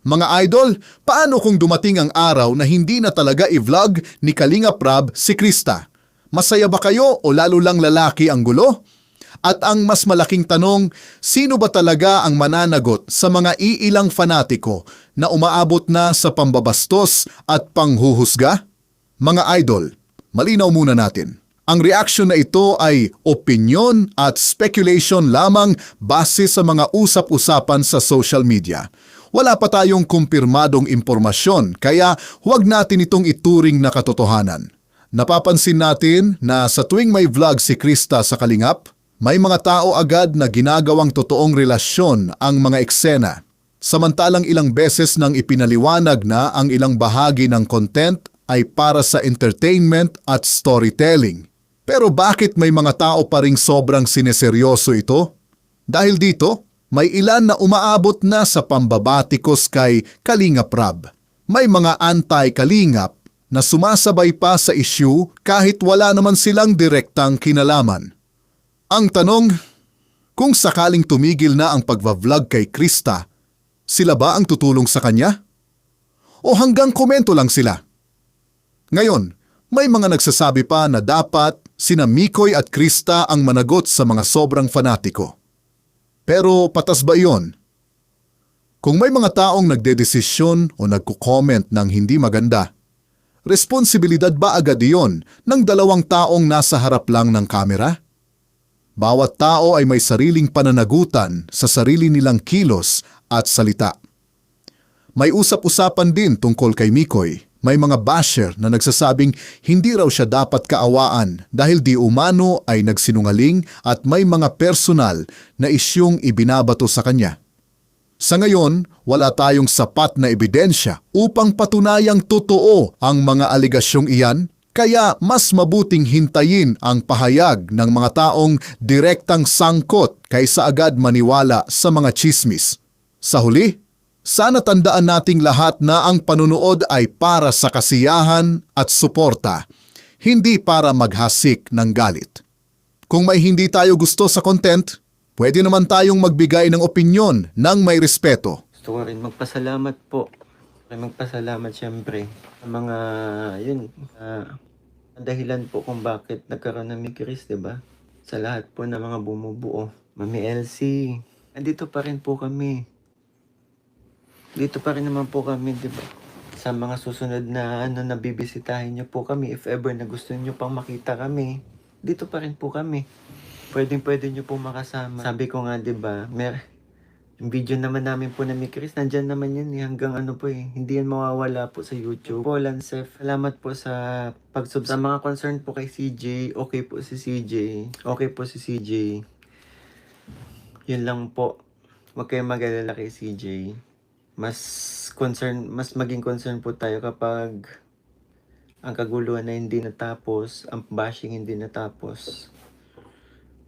Mga idol, paano kung dumating ang araw na hindi na talaga i-vlog ni Kalinga Prab si Krista? Masaya ba kayo o lalo lang lalaki ang gulo? At ang mas malaking tanong, sino ba talaga ang mananagot sa mga iilang fanatiko na umaabot na sa pambabastos at panghuhusga? Mga idol, malinaw muna natin. Ang reaksyon na ito ay opinyon at speculation lamang base sa mga usap-usapan sa social media. Wala pa tayong kumpirmadong impormasyon kaya huwag natin itong ituring na katotohanan. Napapansin natin na sa tuwing may vlog si Krista sa Kalingap, may mga tao agad na ginagawang totoong relasyon ang mga eksena. Samantalang ilang beses nang ipinaliwanag na ang ilang bahagi ng content ay para sa entertainment at storytelling. Pero bakit may mga tao pa ring sobrang sineseryoso ito? Dahil dito, may ilan na umaabot na sa pambabatikos kay Kalinga Prab. May mga anti-Kalingap na sumasabay pa sa issue kahit wala naman silang direktang kinalaman. Ang tanong, kung sakaling tumigil na ang pagva-vlog kay Krista, sila ba ang tutulong sa kanya? O hanggang komento lang sila? Ngayon, may mga nagsasabi pa na dapat sina Mikoy at Krista ang managot sa mga sobrang fanatiko. Pero patas ba iyon? Kung may mga taong nagdedesisyon o nagko-comment ng hindi maganda, responsibilidad ba agad iyon ng dalawang taong nasa harap lang ng kamera? Bawat tao ay may sariling pananagutan sa sarili nilang kilos at salita. May usap-usapan din tungkol kay Mikoy. May mga basher na nagsasabing hindi raw siya dapat kaawaan dahil di umano ay nagsinungaling at may mga personal na isyung ibinabato sa kanya. Sa ngayon, wala tayong sapat na ebidensya upang patunayang totoo ang mga aligasyong iyan, kaya mas mabuting hintayin ang pahayag ng mga taong direktang sangkot kaysa agad maniwala sa mga tsismis. Sa huli, sana tandaan nating lahat na ang panunood ay para sa kasiyahan at suporta, hindi para maghasik ng galit. Kung may hindi tayo gusto sa content, pwede naman tayong magbigay ng opinyon ng may respeto. Gusto ko rin magpasalamat po. Magpasalamat syempre sa mga, dahilan po kung bakit nagkaroon ng Chris, diba? Sa lahat po ng mga bumubuo. Mami Elsie, andito pa rin po kami. Dito pa rin naman po kami, di ba? Sa mga susunod na nabibisitahin niyo po kami, if ever na gusto niyo pang makita kami, dito pa rin po kami. Pwede niyo po makasama. Sabi ko nga, di ba, yung video naman namin po na Chris, nandyan naman yun hanggang hindi yan mawawala po sa YouTube. Po, Lansef, salamat po sa pag-sub. Sa mga concern po kay CJ, okay po si CJ. Okay po si CJ. Yun lang po. Huwag kayong mag-alala kay CJ. Mas maging concern po tayo kapag ang kaguluhan na hindi natapos, ang bashing hindi natapos.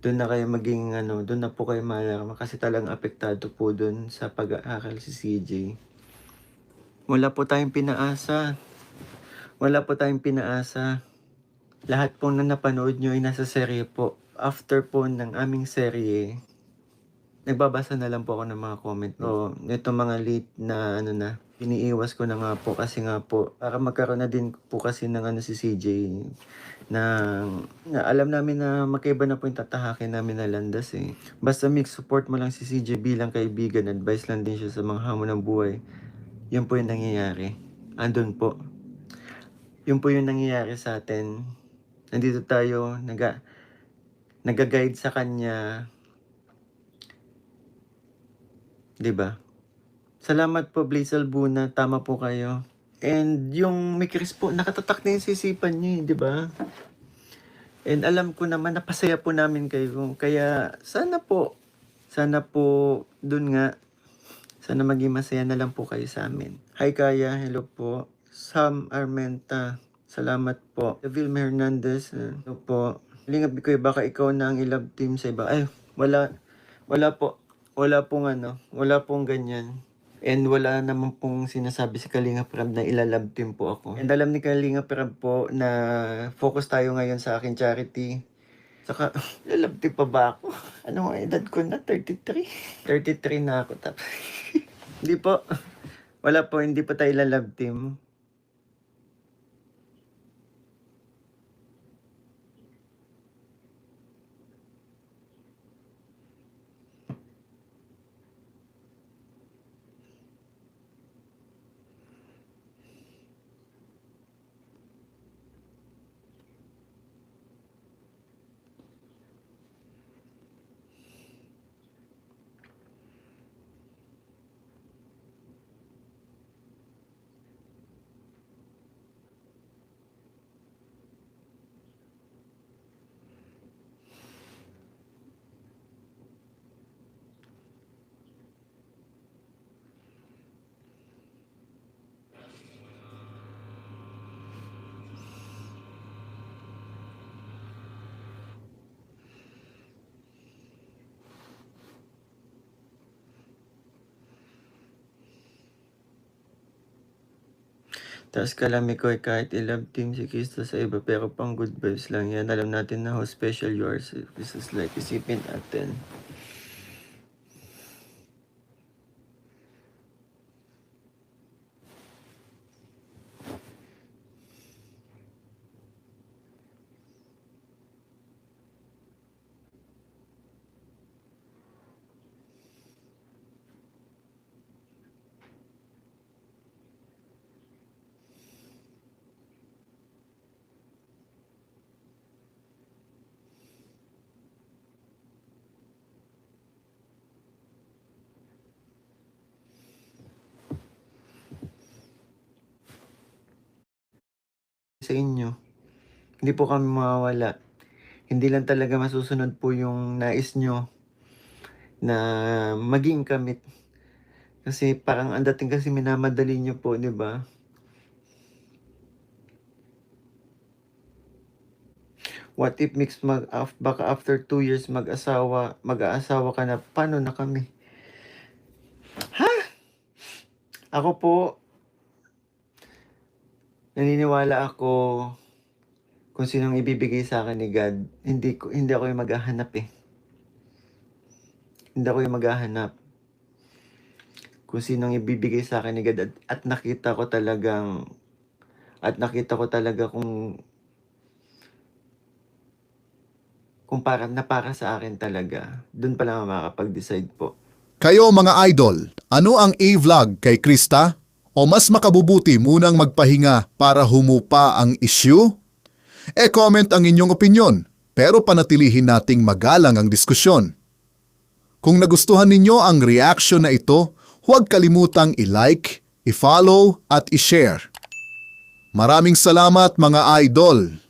Doon na kayo doon na po kayo maalarma kasi talagang apektado po doon sa pag-aaral si CJ. Wala po tayong pinaasa. Wala po tayong pinaasa. Lahat po na napanood nyo ay nasa serye po. After po ng aming serye, nagbabasa na lang po ako ng mga comment. So, ito mga late na iniiwas ko na nga po kasi nga po, para magkaroon na din po kasi ng si CJ na alam namin na magkaiba na po yung tatahakin namin na landas eh. Basta mix support mo lang si CJ bilang kaibigan, advice lang din siya sa mga hamon ng buhay. Yun po yung nangyayari. Andun po. Yun po yung nangyayari sa atin. Nandito tayo, nag-guide sa kanya. Diba? Salamat po, Blaze Albuna. Tama po kayo. And yung Chris po, nakatatak na yung sisipan niyo, di ba? And alam ko naman, napasaya po namin kayo. Kaya sana po, dun nga, sana maging masaya na lang po kayo sa amin. Hi Kaya, hello po. Sam Armenta, salamat po. Vilma Hernandez, hello po. Lingap ko, baka ikaw na ang ilab team sa iba. Ay, wala po. Wala pong ganyan. And wala naman pong sinasabi si Kalinga Prab na ilalab team po ako. And alam ni Kalinga Prab po na focus tayo ngayon sa akin charity. Saka, ilalab team pa ba ako? Ano ang edad ko na? 33? 33 na ako. Hindi po. Wala po, hindi po tayo love team. Tapos kalami ko ay kahit i-love team si Krista sa iba, pero pang good vibes lang yan. Alam natin na how special you are. So, this is like, isipin natin. Sa inyo, hindi po kami mawawala. Hindi lang talaga masusunod po yung nais nyo na maging kamit. Kasi parang ang dating kasi minamadali nyo po, di ba? What if baka after 2 years mag-aasawa ka na, paano na kami? Ha? Ako po, naniniwala ako kung sinong ibibigay sa akin ni God. Hindi ako yung maghahanap eh. Hindi ako yung maghahanap. Kung sinong ibibigay sa akin ni God at nakita ko talaga kung para sa akin talaga, doon pa lang ako makakapag-decide po. Kayo mga idol, ano ang A-vlog kay Krista? O mas makabubuti munang magpahinga para humupa ang issue? E-comment ang inyong opinyon, pero panatilihin nating magalang ang diskusyon. Kung nagustuhan ninyo ang reaction na ito, huwag kalimutang i-like, i-follow at i-share. Maraming salamat mga idol!